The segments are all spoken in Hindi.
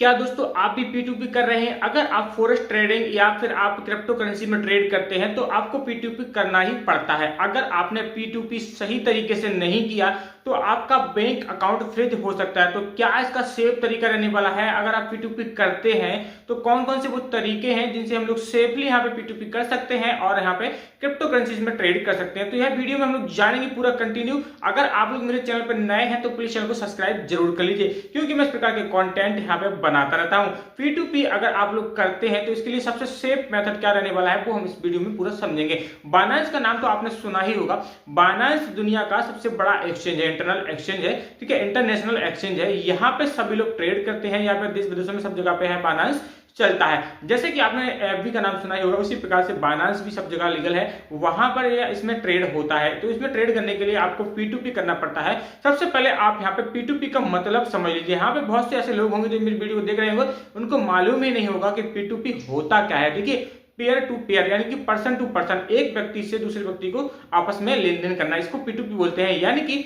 क्या दोस्तों आप भी P2P कर रहे हैं? अगर आप फॉरेक्स ट्रेडिंग या फिर आप क्रिप्टो करेंसी में ट्रेड करते हैं तो आपको P2P करना ही पड़ता है। अगर आपने P2P सही तरीके से नहीं किया तो आपका बैंक अकाउंट फ्रीज हो सकता है। तो क्या इसका सेफ तरीका रहने वाला है? अगर आप P2P करते हैं तो कौन कौन से वो तरीके हैं जिनसे हम लोग सेफली यहाँ पे P2P कर सकते हैं और यहाँ पे क्रिप्टो करेंसीज में ट्रेड कर सकते हैं। तो यह वीडियो में हम लोग जानेंगे पूरा कंटिन्यू। अगर आप लोग मेरे चैनल पर नए हैं तो प्लीज चैनल को सब्सक्राइब जरूर कर लीजिए, क्योंकि मैं इस प्रकार के कंटेंट यहाँ पे बनाता रहता हूँ। P2P अगर आप लोग करते हैं तो इसके लिए सबसे सेफ मेथड क्या रहने वाला है वो हम इस वीडियो में पूरा समझेंगे। बाइनेंस का नाम तो आपने सुना ही होगा। बाइनेंस दुनिया का सबसे बड़ा एक्सचेंज है, इंटरनल एक्सचेंज है, ठीक है, इंटरनेशनल एक्सचेंज है। यहाँ पे सभी लोग ट्रेड करते हैं, यहाँ पे देश विदेशों में सब जगह पे है बाइनेंस चलता है। जैसे कि आपने एफबी का नाम सुना ही होगा, उसी प्रकार से बाइनेंस भी सब जगह लीगल है, वहां पर इसमें ट्रेड होता है। तो इसमें ट्रेड करने के लिए आपको P2P करना पड़ता है। सबसे पहले आप यहाँ पे P2P का मतलब समझ लीजिए। यहाँ पे बहुत से ऐसे लोग होंगे जो मेरी वीडियो को देख रहे होंगे, उनको मालूम ही नहीं होगा कि P2P होता क्या है। देखिए, पेयर टू पेयर यानी कि पर्सन टू पर्सन, एक व्यक्ति से दूसरे व्यक्ति को आपस में लेन देन करना, इसको P2P बोलते हैं। यानी कि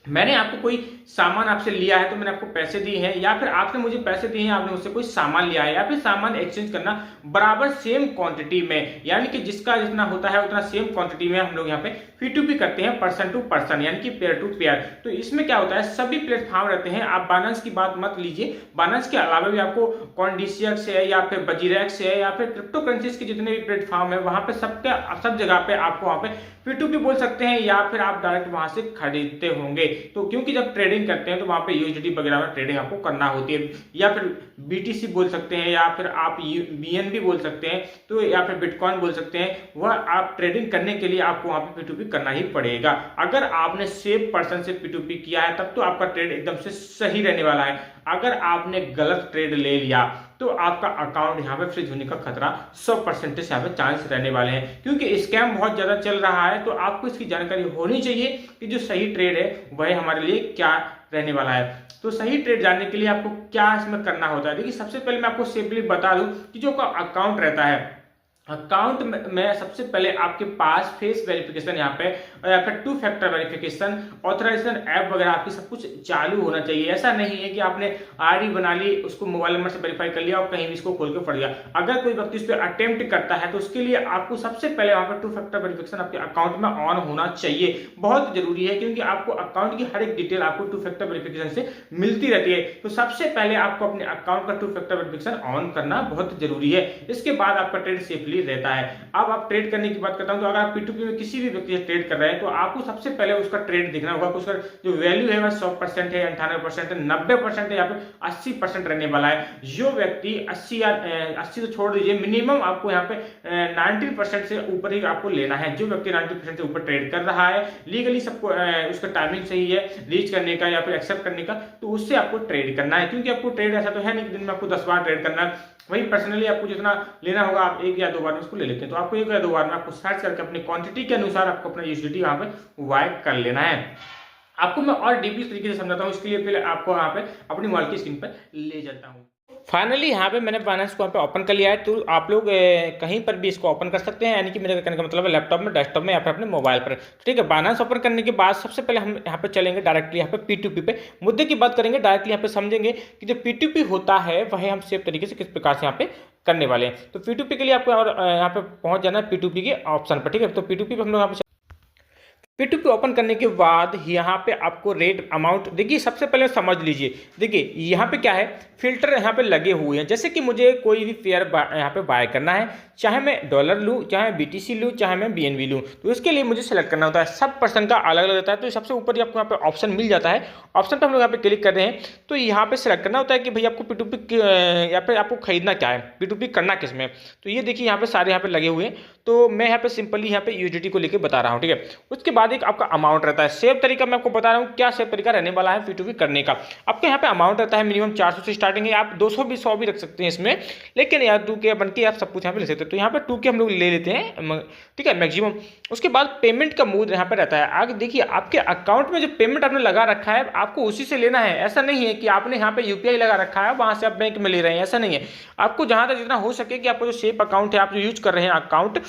मैंने आपको कोई सामान आपसे लिया है तो मैंने आपको पैसे दिए हैं, या फिर आपने मुझे पैसे दिए हैं, आपने मुझसे कोई सामान लिया है, या फिर सामान एक्सचेंज करना बराबर सेम क्वांटिटी में, यानी कि जिसका जितना होता है उतना सेम क्वांटिटी में हम लोग यहाँ पे P2P करते हैं, पर्सन टू पर्सन यानी कि पेयर टू पेयर। तो इसमें क्या होता है, सभी प्लेटफॉर्म रहते हैं। आप बाइनेंस की बात मत लीजिए, बाइनेंस के अलावा भी आपको कॉइनडिसियक्स है या फिर बजीरेक्स है या फिर क्रिप्टो करेंसीज के जितने भी प्लेटफॉर्म है वहां पे सब जगह पे आपको वहां पे P2P बोल सकते हैं, या फिर आप डायरेक्ट वहां से खरीदते होंगे। तो क्योंकि जब ट्रेडिंग करते हैं तो वहां पे USDT वगैरह में ट्रेडिंग आपको करना होती है, या फिर BTC बोल सकते हैं, या फिर आप BNB बोल सकते हैं, तो या फिर बिटकॉइन बोल सकते हैं। वह आप ट्रेडिंग करने के लिए आपको वहां पे P2P करना ही पड़ेगा। अगर आपने सेफ पर्सन से P2P किया है तब तो आपका ट्रेड एकदम से सही रहने वाला है। अगर आपने गलत ट्रेड ले लिया तो आपका अकाउंट यहाँ पे फ्रीज होने का खतरा 100% यहाँ पे चांस रहने वाले हैं, क्योंकि स्कैम बहुत ज्यादा चल रहा है। तो आपको इसकी जानकारी होनी चाहिए कि जो सही ट्रेड है वह हमारे लिए क्या रहने वाला है। तो सही ट्रेड जानने के लिए आपको क्या इसमें करना होता है, देखिए सबसे पहले मैं आपको सिंपली बता दूं कि जो का अकाउंट रहता है, अकाउंट में सबसे पहले आपके पास फेस वेरिफिकेशन यहाँ पे या फिर 2 फैक्टर वेरिफिकेशन, ऑथराइजेशन ऐप वगैरह आपकी सब कुछ चालू होना चाहिए। ऐसा नहीं है कि आपने आईडी बना ली, उसको मोबाइल नंबर से वेरीफाई कर लिया और कहीं भी इसको खोल के पड़ गया। अगर कोई व्यक्ति इस पर अटेम्प्ट करता है तो उसके लिए आपको सबसे पहले वहां पर 2 फैक्टर वेरिफिकेशन आपके अकाउंट में ऑन होना चाहिए। बहुत जरूरी है, क्योंकि आपको अकाउंट की हर एक डिटेल आपको 2 फैक्टर वेरिफिकेशन से मिलती रहती है। तो सबसे पहले आपको अपने अकाउंट का 2 फैक्टर वेरिफिकेशन ऑन करना बहुत जरूरी है। इसके बाद आपका ट्रेड सेफली रहता है। अब आप ट्रेड करने की बात करता हूं, तो अगर आप P2P में किसी भी व्यक्ति से ट्रेड कर रहे हैं तो आपको सबसे पहले उसका ट्रेड देखना होगा। उसका जो वैल्यू है वह 100% है, 98% है, 90% है, या फिर 80% रहने वाला है। जो व्यक्ति 80 तो छोड़ दीजिए, मिनिमम आपको यहाँ पे 90% से ऊपर ही आपको लेना है। जो व्यक्ति 90% से ऊपर ट्रेड कर रहा है, लीगली सबको उसका टाइमिंग सही है रीच करने का या फिर एक्सेप्ट करने का, तो उससे आपको ट्रेड करना है। क्योंकि आपको ट्रेड ऐसा तो है नहीं कि दिन में आपको 10 बार ट्रेड करना है। वही पर्सनली आपको जितना लेना होगा आप 1 या 2 बार में उसको ले लेते हैं। तो आपको 1 या 2 बार में आपको सर्च करके अपनी क्वांटिटी के अनुसार आपको अपना USDT वहां पे वाइप कर लेना है। आपको मैं और डीपली तरीके से समझाता हूँ, इसके लिए पहले आपको यहाँ पे अपनी मोबाइल की स्क्रीन पर ले जाता हूँ। फाइनली यहाँ पे मैंने बाइनेंस को यहाँ पे ओपन कर लिया है। तो आप लोग कहीं पर भी इसको ओपन कर सकते हैं, यानी कि मेरे कहने का मतलब है लैपटॉप में, डेस्कटॉप में या फिर अपने मोबाइल पर। ठीक है, बाइनेंस ओपन करने के बाद सबसे पहले हम यहाँ पे चलेंगे डायरेक्टली यहाँ पे P2P पे, मुद्दे की बात करेंगे। डायरेक्टली यहाँ पे समझेंगे कि जो P2P होता है वह हम सेफ तरीके से किस प्रकार से यहाँ पे करने वाले हैं। तो P2P के लिए आपको और यहाँ पे पहुंच जाना है P2P के ऑप्शन पर। ठीक है, तो P2P पे हम लोग यहाँ पे P2P ओपन करने के बाद यहाँ पे आपको रेट अमाउंट, देखिए सबसे पहले समझ लीजिए। देखिए यहाँ पे क्या है, फिल्टर यहाँ पे लगे हुए हैं। जैसे कि मुझे कोई भी पेयर यहाँ पे बाय करना है, चाहे मैं डॉलर लूँ, चाहे BTC लूँ, चाहे मैं BNB लूँ, तो इसके लिए मुझे सेलेक्ट करना होता है। सब पर्सन का अलग अलग रहता है। तो सबसे ऊपर ही आपको यहाँ पे ऑप्शन मिल जाता है। ऑप्शन पर हम लोग यहाँ पे क्लिक कर रहे हैं, तो यहाँ पे सेलेक्ट करना होता है कि भाई आपको P2P या फिर आपको खरीदना क्या है, P2P करना किस में। तो ये देखिए यहाँ पे सारे यहाँ पे लगे हुए हैं। तो मैं यहाँ पे सिंपली यहाँ पे USDT को लेकर बता रहा हूँ। ठीक है, उसके बाद एक आपका अमाउंट रहता है। सेव तरीका मैं आपको बता रहा हूँ क्या सेव तरीका रहने वाला है P2P करने का। आपके यहाँ पे अमाउंट रहता है मिनिमम 400 से स्टार्टिंग है। आप 200 भी 100 भी रख सकते हैं इसमें, लेकिन यार 2K बन के आप सब कुछ यहाँ पे ले सकते हैं। तो यहाँ पे 2K हम लोग ले लेते हैं, ठीक है, मैक्सिमम। उसके बाद पेमेंट का मोड यहाँ पे रहता है। आगे देखिए आपके अकाउंट में जो पेमेंट आपने लगा रखा है आपको उसी से लेना है। ऐसा नहीं है कि आपने यहाँ पे UPI लगा रखा है वहां से आप बैंक में ले रहे हैं, ऐसा नहीं है। आपको जहां तक जितना हो सके कि आपको जो सेफ अकाउंट है, आप जो यूज कर रहे हैं अकाउंट,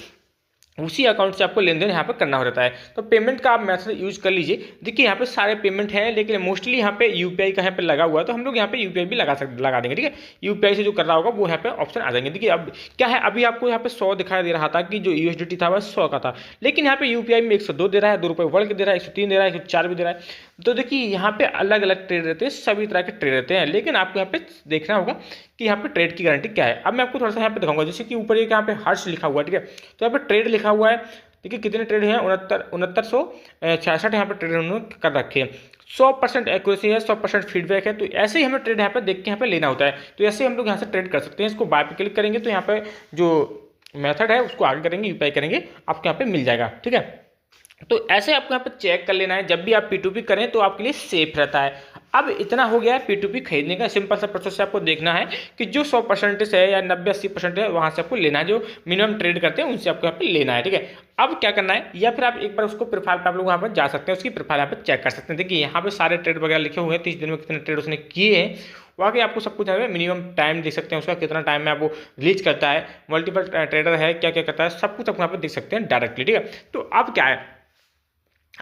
उसी अकाउंट से आपको लेन देन यहाँ पे करना हो रहता है। तो पेमेंट का आप मेथड यूज कर लीजिए। देखिए यहाँ पे सारे पेमेंट हैं, लेकिन मोस्टली यहाँ पे यूपीआई का यहाँ पे लगा हुआ है, तो हम लोग यहाँ पे यूपीआई भी लगा देंगे। ठीक है, यूपीआई से जो कर रहा होगा वो यहाँ पे ऑप्शन आ जाएंगे। देखिए अब क्या है, अभी आपको यहाँ पे 100 दिखाई दे रहा था कि जो यूएसडीटी था वह 100 का था, लेकिन यहाँ पे यूपीआई में 102 दे रहा है, 2 रुपये बढ़ के दे रहा है, 103 दे रहा है, 104 भी दे रहा है। तो देखिए यहाँ पे अलग अलग ट्रेड रहते हैं, सभी तरह के ट्रेड रहते हैं, लेकिन आपको यहाँ पे देखना होगा कि यहाँ पे ट्रेड की गारंटी क्या है। अब मैं आपको थोड़ा सा यहाँ पे दिखाऊंगा, जैसे कि ऊपर एक यहाँ पे हर्ष लिखा हुआ है। ठीक है, तो यहाँ पे ट्रेड लिखा हुआ है। देखिए कितने ट्रेड हैं, 6966 यहाँ पे ट्रेड उन्होंने कर रखे हैं। 100% एक्यूरेसी है, 100% फीडबैक है। तो ऐसे ही हमें ट्रेड यहाँ पे देख के यहाँ पे लेना होता है। तो ऐसे ही हम लोग यहाँ से ट्रेड कर सकते हैं। इसको बाय पे क्लिक करेंगे तो यहाँ पे जो मेथड है उसको आगे करेंगे, यूपीआई करेंगे, आपको यहाँ पे मिल जाएगा। ठीक है, तो ऐसे आपको यहाँ पे चेक कर लेना है, जब भी आप P2P करें तो आपके लिए सेफ रहता है। अब इतना हो गया है P2P खरीदने का। सिंपल सा प्रोसेस से आपको देखना है कि जो 100% है या 90-80% है वहाँ से आपको लेना है, जो मिनिमम ट्रेड करते हैं उनसे आपको यहाँ पे लेना है। ठीक है, अब क्या करना है, या फिर आप एक बार उसको प्रोफाइल पर आप लोग वहाँ पर जा सकते हैं, उसकी प्रोफाइल यहाँ पे चेक कर सकते हैं। देखिए यहाँ पे सारे ट्रेड वगैरह लिखे हुए हैं, 30 दिन में कितने ट्रेड उसने किए हैं, वाकई आपको सब कुछ यहाँ पे मिनिमम टाइम देख सकते हैं, उसका कितना टाइम में आपको रिलीज करता है, मल्टीपल ट्रेडर है, क्या क्या करता है, सब कुछ आपको यहाँ पे देख सकते हैं डायरेक्टली। ठीक है, तो अब क्या है,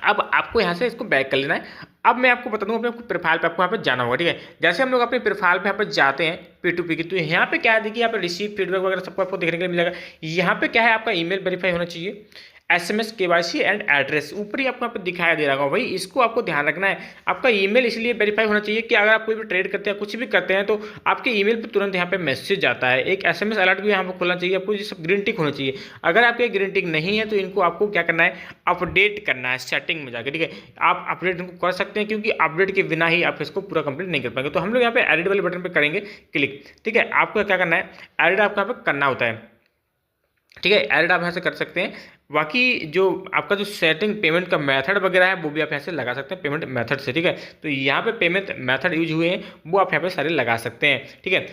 अब आपको यहाँ से इसको बैक कर लेना है। अब मैं आपको बता दूं, अपने प्रोफाइल पे आपको यहाँ पे जाना होगा। ठीक है, जैसे हम लोग अपने प्रोफाइल पे यहाँ पे जाते हैं P2P की, तो यहाँ पे क्या है, देखिए यहाँ पे रिसीव फीडबैक वगैरह सबको आपको देखने के लिए मिलेगा। यहाँ पे क्या है, आपका ईमेल वेरीफाई होना चाहिए, SMS KYC एंड एड्रेस ऊपर ही आपको यहाँ पे दिखाया दे रहा होगा। भाई इसको आपको ध्यान रखना है। आपका ईमेल इसलिए वेरीफाई होना चाहिए कि अगर आप कोई भी ट्रेड करते हैं, कुछ भी करते हैं, तो आपके ईमेल पे तुरंत यहाँ पे मैसेज आता है। एक SMS अलर्ट भी यहाँ पे खुलना चाहिए आपको, ये सब ग्रीन टिक होना चाहिए। अगर आपके ग्रीन टिक नहीं है तो इनको आपको क्या करना है, अपडेट करना है सेटिंग में जाकर। ठीक है, आप अपडेट इनको कर सकते हैं, क्योंकि अपडेट के बिना ही आप इसको पूरा कंप्लीट नहीं कर पाएंगे। तो हम लोग यहाँ पे एडिट वाले बटन पर करेंगे क्लिक। ठीक है, आपको क्या करना है, एडिट आपको यहाँ पे करना होता है। ठीक है, एडिट आप यहाँ से कर सकते हैं। बाकी जो आपका जो सेटिंग पेमेंट का मेथड वगैरह है वो भी आप यहाँ से लगा सकते हैं पेमेंट मेथड से। ठीक है, तो यहाँ पे पेमेंट मेथड यूज हुए हैं वो आप यहाँ पे सारे लगा सकते हैं। ठीक है,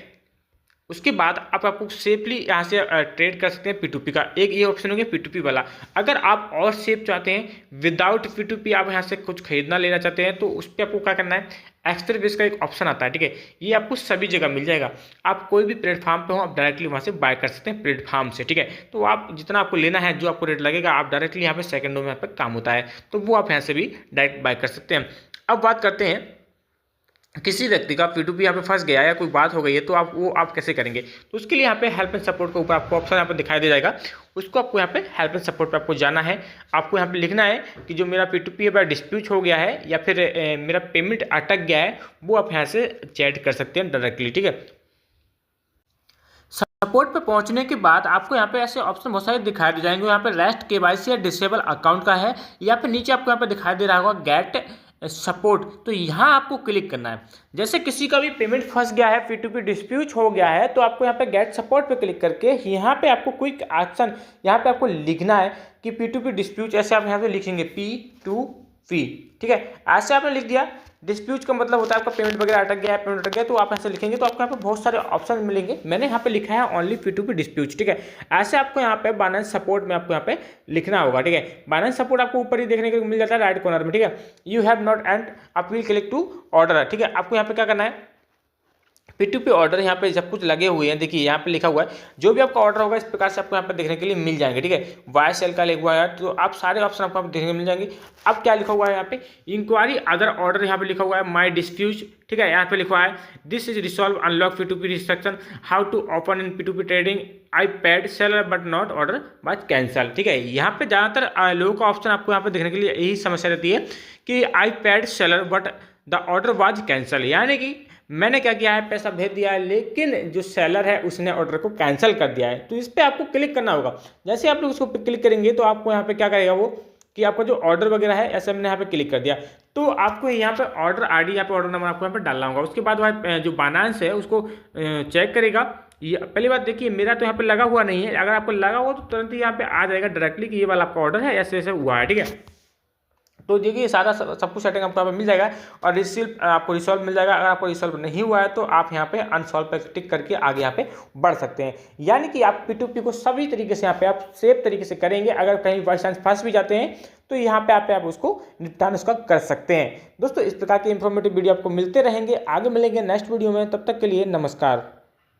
उसके बाद आपको सेफली यहाँ से ट्रेड कर सकते हैं P2P का। एक ये ऑप्शन हो गया P2P वाला। अगर आप और सेफ चाहते हैं, विदाउट P2P आप यहाँ से कुछ खरीदना लेना चाहते हैं, तो उस पर आपको क्या करना है, एक्स्ट्रा बेस का एक ऑप्शन आता है। ठीक है, ये आपको सभी जगह मिल जाएगा। आप कोई भी प्लेटफॉर्म पे हो, आप डायरेक्टली वहाँ से बाय कर सकते हैं प्लेटफॉर्म से। ठीक है, तो आप जितना आपको लेना है, जो आपको रेट लगेगा, आप डायरेक्टली यहाँ पे सेकंडों में यहाँ पे काम होता है, तो वो आप यहाँ से भी डायरेक्ट बाय कर सकते हैं। अब बात करते हैं, किसी व्यक्ति का P2P यहाँ पे फंस गया या कोई बात हो गई है, तो आप कैसे करेंगे। तो उसके लिए यहाँ पे हेल्प एंड सपोर्ट के ऊपर आपको ऑप्शन यहाँ पे दिखाई दे जाएगा। उसको आपको यहाँ पे हेल्प एंड सपोर्ट पे आपको जाना है। आपको यहाँ पे लिखना है कि जो मेरा P2P है डिस्प्यूट हो गया है, या फिर मेरा पेमेंट अटक गया है, वो आप यहाँ से चैट कर सकते हैं डायरेक्टली। ठीक है, सपोर्ट पे पहुंचने के बाद आपको यहाँ पे ऐसे ऑप्शन बहुत सारे दिखाई दे जाएंगे। यहाँ पे रेस्ट KYC या डिसेबल अकाउंट का है, या फिर नीचे आपको यहाँ पे दिखाई दे रहा होगा गेट सपोर्ट। तो यहाँ आपको क्लिक करना है। जैसे किसी का भी पेमेंट फंस गया है, P2P डिस्प्यूट हो गया है, तो आपको यहाँ पे गेट सपोर्ट पे क्लिक करके यहाँ पे आपको क्विक एक्शन यहाँ पे आपको लिखना है कि P2P डिस्प्यूट, ऐसे आप यहाँ पे लिखेंगे P2P। ठीक है, ऐसे आपने लिख दिया। डिस्प्यूट का मतलब होता है आपका पेमेंट वगैरह अटक गया है, पेमेंट अटक गया, तो आप ऐसे लिखेंगे तो आपको यहाँ पे बहुत सारे ऑप्शन मिलेंगे। मैंने यहाँ पे लिखा है ओनली P2P डिस्प्यूट। ठीक है, ऐसे आपको यहाँ पे बाइनेंस सपोर्ट में आपको यहाँ पे लिखना होगा। ठीक है, बाइनेंस सपोर्ट आपको ऊपर ही देखने को मिल जाता है राइट कॉर्नर में। ठीक है, you have not and appeal click to order. ठीक है, आपको यहाँ पे क्या करना है, P2P ऑर्डर यहाँ पे सब कुछ लगे हुए हैं। देखिए यहाँ पे लिखा हुआ है, जो भी आपका ऑर्डर होगा इस प्रकार से आपको यहाँ पे देखने के लिए मिल जाएंगे। ठीक है, वाई सेल का लिखा हुआ है, तो आप सारे ऑप्शन आपको देखने को मिल जाएंगे। अब क्या लिखा हुआ है यहाँ पे, इंक्वायरी अदर ऑर्डर यहाँ पे लिखा हुआ है माई डिस्प्यूट। ठीक है, यहाँ पे लिखा हुआ है this is resolve unlock P2P restriction how to open in P2P trading I paid seller but not order but cancel. ठीक है, यहाँ पे ज़्यादातर लोगों का ऑप्शन आपको यहाँ पे देखने के लिए यही समस्या रहती है कि I paid seller but the order was cancelled, यानी कि मैंने क्या किया है, पैसा भेज दिया है, लेकिन जो सेलर है उसने ऑर्डर को कैंसिल कर दिया है। तो इस पर आपको क्लिक करना होगा। जैसे आप लोग उसको क्लिक करेंगे तो आपको यहाँ पे क्या करेगा वो, कि आपका जो ऑर्डर वगैरह है, ऐसे हमने यहाँ पे क्लिक कर दिया, तो आपको यहाँ पे ऑर्डर ID यहाँ पे ऑर्डर नंबर आपको यहाँ पे डालना होगा। उसके बाद वह जो बाइनेंस है उसको चेक करेगा। ये पहली बात देखिए, मेरा तो यहाँ पे लगा हुआ नहीं है। अगर आपको लगा हुआ तो तुरंत ही यहाँ पे आ जाएगा डायरेक्टली कि ये वाला आपका ऑर्डर है, ऐसे ऐसे हुआ है। ठीक है, तो देखिए सारा सब कुछ सेटिंग आपको यहाँ पे मिल जाएगा, और आपको रिसॉल्व मिल जाएगा। अगर आपको रिसॉल्व नहीं हुआ है तो आप यहाँ पे अनसॉल्व पे टिक करके आगे यहाँ पे बढ़ सकते हैं। यानी कि आप P2P को सभी तरीके से यहाँ पे आप सेफ तरीके से करेंगे। अगर कहीं बाई चांस फंस भी जाते हैं तो यहाँ पे आप उसको निपटान उसका कर सकते हैं। दोस्तों इस प्रकार के इंफॉर्मेटिव वीडियो आपको मिलते रहेंगे, आगे मिलेंगे नेक्स्ट वीडियो में। तब तक के लिए नमस्कार।